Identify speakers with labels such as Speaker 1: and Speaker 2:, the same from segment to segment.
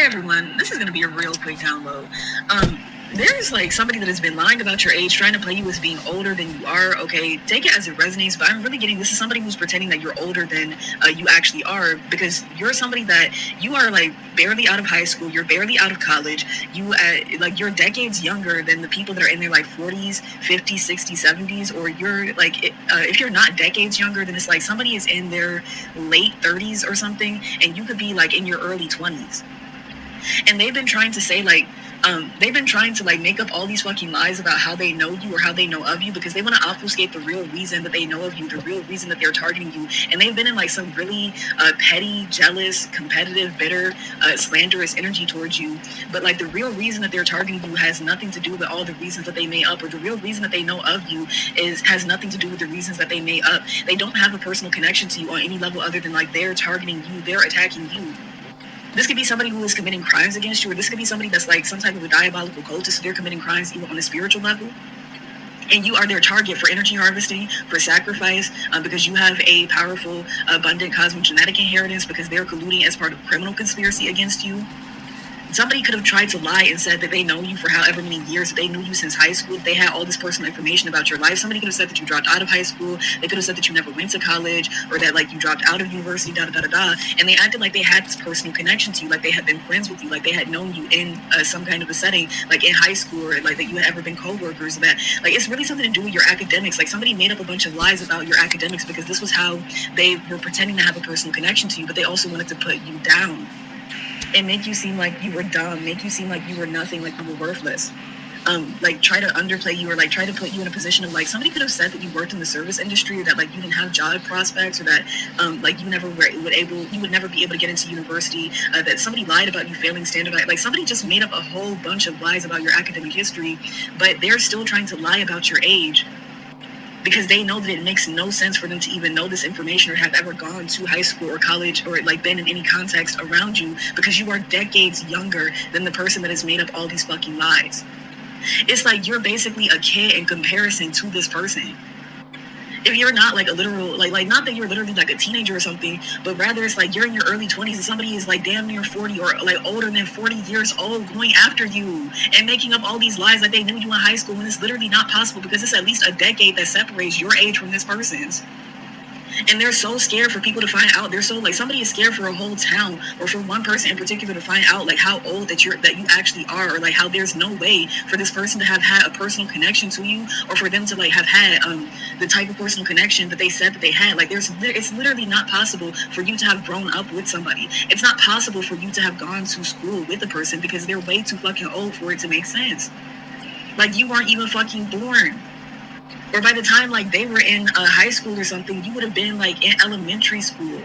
Speaker 1: everyone, this is going to be a real quick download. There's like somebody that has been lying about your age, trying to play you as being older than you are. Okay, take it as it resonates, but I'm really getting this is somebody who's pretending that you're older than you actually are, because you're somebody that you are like barely out of high school, you're barely out of college, you're decades younger than the people that are in their like 40s, 50s, 60s, 70s, or you're like if you're not decades younger, then it's like somebody is in their late 30s or something, and you could be like in your early 20s. And they've been trying to say make up all these fucking lies about how they know you or how they know of you, because they want to obfuscate the real reason that they know of you, the real reason that they're targeting you. And they've been in like some really petty, jealous, competitive, bitter, slanderous energy towards you. But like the real reason that they're targeting you has nothing to do with all the reasons that they made up, or the real reason that they know of you has nothing to do with the reasons that they made up. They don't have a personal connection to you on any level other than like they're targeting you, they're attacking you. This could be somebody who is committing crimes against you, or this could be somebody that's like some type of a diabolical cultist, so they're committing crimes even on a spiritual level. And you are their target for energy harvesting, for sacrifice, because you have a powerful, abundant cosmic genetic inheritance, because they're colluding as part of a criminal conspiracy against you. Somebody could have tried to lie and said that they know you for however many years. They knew you since high school. They had all this personal information about your life. Somebody could have said that you dropped out of high school. They could have said that you never went to college, or that like you dropped out of university, And they acted like they had this personal connection to you, like they had been friends with you, like they had known you in some kind of a setting, like in high school, or like that you had ever been co-workers. That like it's really something to do with your academics. Like somebody made up a bunch of lies about your academics because this was how they were pretending to have a personal connection to you, but they also wanted to put you down and make you seem like you were dumb, make you seem like you were nothing, like you were worthless. Like try to underplay you, or like try to put you in a position of like somebody could have said that you worked in the service industry, or that like you didn't have job prospects, or that like you would never be able to get into university, that somebody lied about you failing standardized. Like somebody just made up a whole bunch of lies about your academic history, but they're still trying to lie about your age, because they know that it makes no sense for them to even know this information or have ever gone to high school or college or like been in any context around you, because you are decades younger than the person that has made up all these fucking lies. It's like you're basically a kid in comparison to this person. If you're not like a literal, like not that you're literally like a teenager or something, but rather it's like you're in your early 20s and somebody is like damn near 40 or like older than 40 years old going after you and making up all these lies that they knew you in high school, when it's literally not possible, because it's at least a decade that separates your age from this person's. And they're so scared for people to find out. They're so like somebody is scared for a whole town, or for one person in particular, to find out like how old that you actually are, or like how there's no way for this person to have had a personal connection to you, or for them to like have had the type of personal connection that they said that they had. Like it's literally not possible for you to have grown up with somebody. It's not possible for you to have gone to school with a person, because they're way too fucking old for it to make sense. Like you weren't even fucking born. Or by the time like they were in high school or something, you would have been like in elementary school.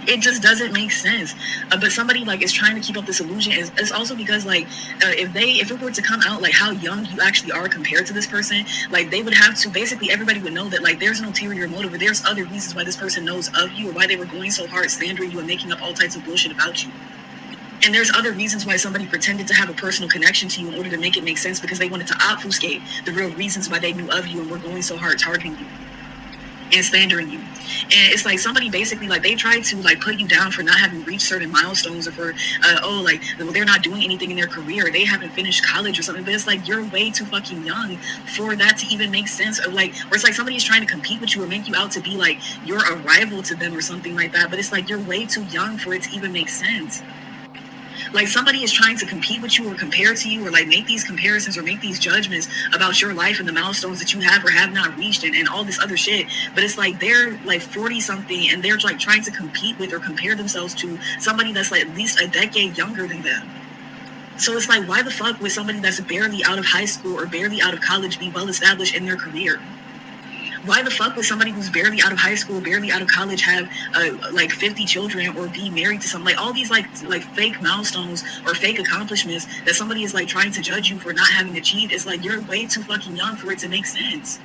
Speaker 1: It just doesn't make sense. But somebody like is trying to keep up this illusion. It's also because like if it were to come out like how young you actually are compared to this person, like they would have to, basically everybody would know that like there's an ulterior motive, or there's other reasons why this person knows of you, or why they were going so hard slandering you and making up all types of bullshit about you. And there's other reasons why somebody pretended to have a personal connection to you in order to make it make sense, because they wanted to obfuscate the real reasons why they knew of you and were going so hard targeting you and slandering you. And it's like somebody basically like they tried to like put you down for not having reached certain milestones, or for they're not doing anything in their career, they haven't finished college or something. But it's like you're way too fucking young for that to even make sense. Or like, or it's like somebody's trying to compete with you or make you out to be like you're a rival to them or something like that. But it's like you're way too young for it to even make sense. Like somebody is trying to compete with you or compare to you, or like make these comparisons or make these judgments about your life and the milestones that you have or have not reached, and all this other shit. But it's like they're like 40 something and they're like trying to compete with or compare themselves to somebody that's like at least a decade younger than them. So it's like, why the fuck would somebody that's barely out of high school or barely out of college be well established in their career? Why the fuck would somebody who's barely out of high school, barely out of college have like 50 children, or be married to something? Like all these like fake milestones or fake accomplishments that somebody is like trying to judge you for not having achieved. It's like you're way too fucking young for it to make sense.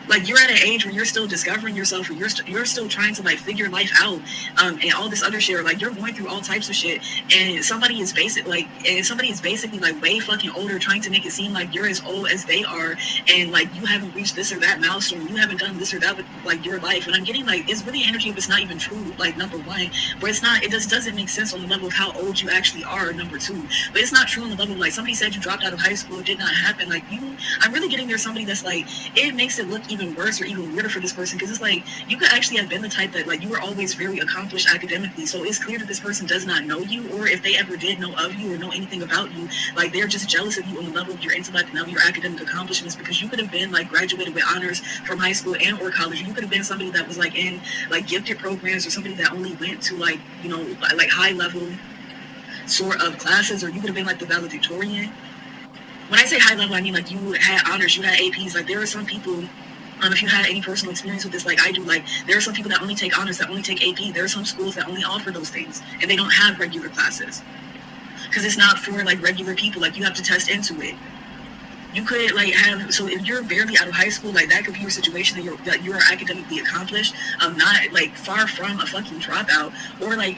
Speaker 1: Like, you're at an age where you're still discovering yourself, or you're still trying to like figure life out, and all this other shit. Or like, you're going through all types of shit, and somebody is basically like way fucking older, trying to make it seem like you're as old as they are, and like you haven't reached this or that milestone, you haven't done this or that with like your life. And I'm getting like, it's really energy if it's not even true. Like, number one, but it just doesn't make sense on the level of how old you actually are. Number two, but it's not true on the level of like, somebody said you dropped out of high school, it did not happen. Like, I'm really getting there's somebody that's like, it makes it look even worse or even weirder for this person, because it's like, you could actually have been the type that like, you were always very accomplished academically, so it's clear that this person does not know you, or if they ever did know of you or know anything about you, like, they're just jealous of you on the level of your intellect and of your academic accomplishments, because you could have been like graduated with honors from high school and or college. You could have been somebody that was like in like gifted programs, or somebody that only went to like, you know, like high level sort of classes, or you could have been like the valedictorian. When I say high level, I mean like, you had honors, you had APs. Like, there are some people, if you had any personal experience with this, like I do, like, there are some people that only take honors, that only take AP. There are some schools that only offer those things, and they don't have regular classes, because it's not for like regular people. Like, you have to test into it. You could like have, so if you're barely out of high school, like, that could be your situation, that you're academically accomplished, not like far from a fucking dropout. Or like,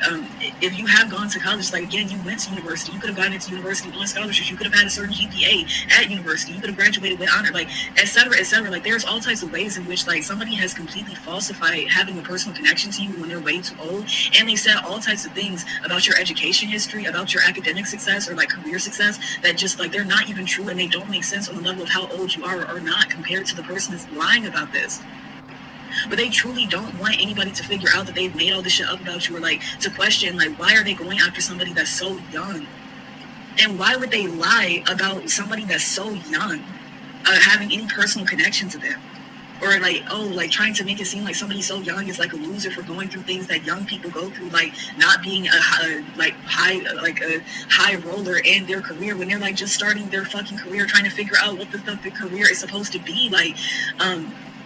Speaker 1: if you have gone to college, like, again, you went to university, you could have gotten into university on scholarships, you could have had a certain GPA at university, you could have graduated with honor, like, etc., etc. Like, there's all types of ways in which like somebody has completely falsified having a personal connection to you when they're way too old, and they said all types of things about your education history, about your academic success or like career success, that just like, they're not even true, and they don't make sense on the level of how old you are or not compared to the person that's lying about this. But they truly don't want anybody to figure out that they've made all this shit up about you, or like to question like, why are they going after somebody that's so young, and why would they lie about somebody that's so young, having any personal connection to them, or like, oh, like trying to make it seem like somebody so young is like a loser for going through things that young people go through, like not being a high roller in their career, when they're like just starting their fucking career, trying to figure out what the fuck the career is supposed to be like.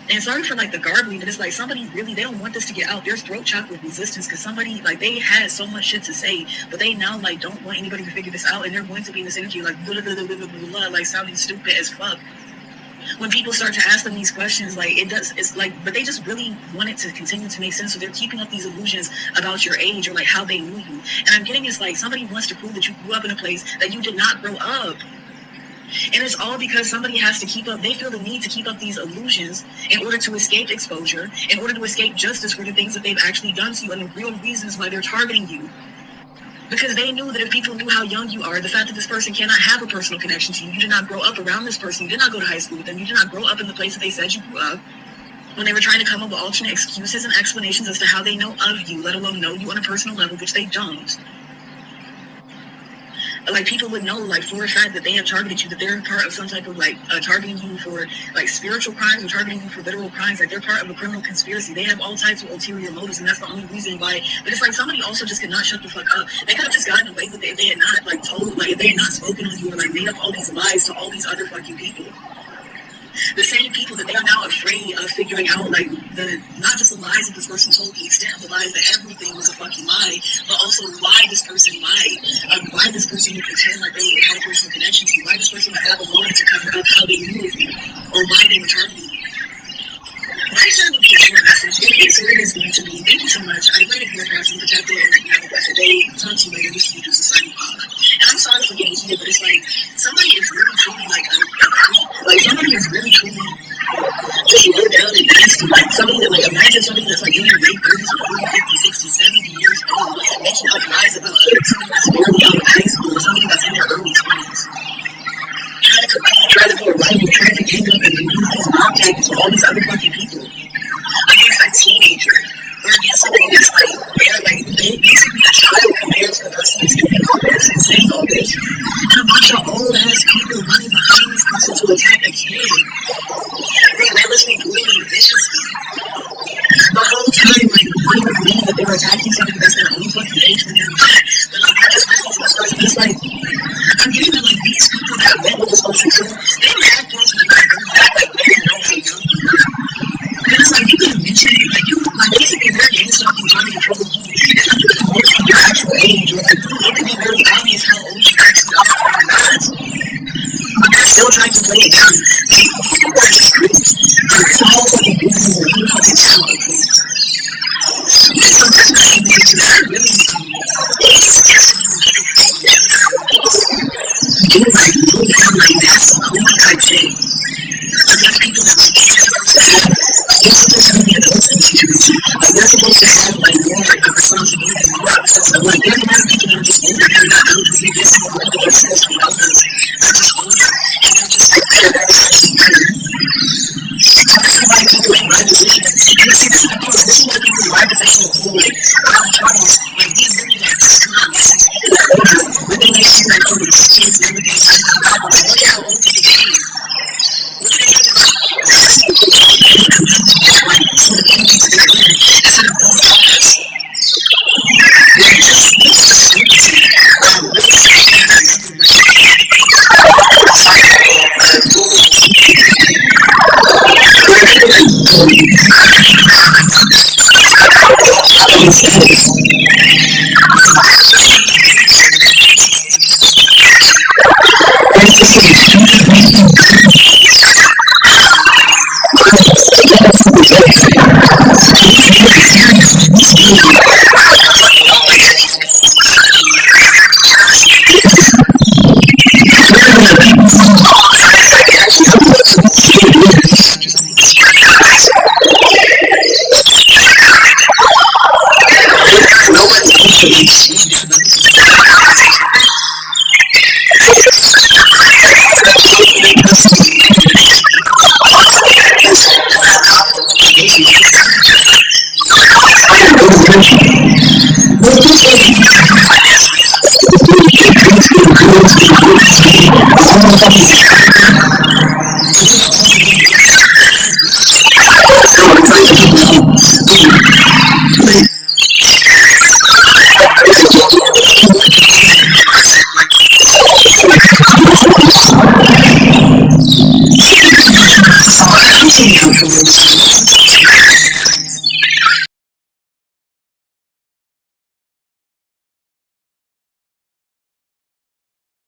Speaker 1: And sorry for like the garbling, but it's like, somebody really, they don't want this to get out. There's throat chakra resistance, because somebody like, they had so much shit to say, but they now like don't want anybody to figure this out, and they're going to be in this energy like blah, blah, blah, blah, blah, blah, like sounding stupid as fuck. When people start to ask them these questions, like, it's like, but they just really want it to continue to make sense, so they're keeping up these illusions about your age or like how they knew you. And I'm getting it's like, somebody wants to prove that you grew up in a place that you did not grow up. And it's all because somebody has to keep up, they feel the need to keep up these illusions in order to escape exposure, in order to escape justice for the things that they've actually done to you, and the real reasons why they're targeting you. Because they knew that if people knew how young you are, the fact that this person cannot have a personal connection to you, you did not grow up around this person, you did not go to high school with them, you did not grow up in the place that they said you grew up, when they were trying to come up with alternate excuses and explanations as to how they know of you, let alone know you on a personal level, which they don't. Like, people would know, like, for a fact that they have targeted you, that they're part of some type of, like, targeting you for, like, spiritual crimes, or targeting you for literal crimes. Like, they're part of a criminal conspiracy. They have all types of ulterior motives, and that's the only reason why. But it's like, somebody also just could not shut the fuck up. They could have just gotten away with it if they had not, like, told, like, if they had not spoken on you, or, like, made up all these lies to all these other fucking people. The same people that they are now afraid of figuring out, like, not just the lies that this person told, the extent of the lies that everything was a fucking lie, but also why this person lied, why this person would pretend like they had a personal connection to you, why this person would have a motive to cover up how they knew of you, or why they were targeting you. I said it would be a short message. It is going to be. Thank you so much. I played a paragraph from protected, and you have a blessed day. Talk to you later. This is a sign off. And I'm sorry for getting heated, but it's like, somebody is really truly like a creep. Like, somebody is really truly just low down and nasty. Like, somebody that, like, imagine somebody that's like in their late 30s, 40, 50, 60, 70 years old, making up lies about somebody that's barely out of high school, or somebody that's in their early 20s. Trying to compete, trying to be a rival, trying to end up and use these objects with all these other fucking people against a teenager, or against somebody that's like, they're like, basically a child compared to the person that's doing all this and saying all this. And a bunch of old ass people running behind this person to attack a kid, relentlessly, brutally, viciously. The whole time, like, wanting to believe that they're attacking somebody that's their own fucking age when they're not. But like, they're just listening to this person. It's like, I'm getting that, like, these people that went with this person too, they don't have those who are not like, they don't know how young you are. And it's like, you could have mentioned, like, you, like, basically, if they're getting something trying to control you, it's like, you could have mentioned your actual age, or like, it could be really obvious how old you actually are or not. But they're still trying to play it down. Like, these people are just creeps. It's a whole Like, there's a lot of people that are just older. They're not going to be this people that are just older. And they're just sit there. That is actually better. And this is why people in my position, and see, this is the thing, this is why people in my position feel like, I'm trying, like, these women that just come out and listen to people that are older, when they make sure that, oh, these kids and everything, so I'm like, look at how old they became. Look at how like, sort of anything to their women instead of all the others. They're just stupid. Really saying that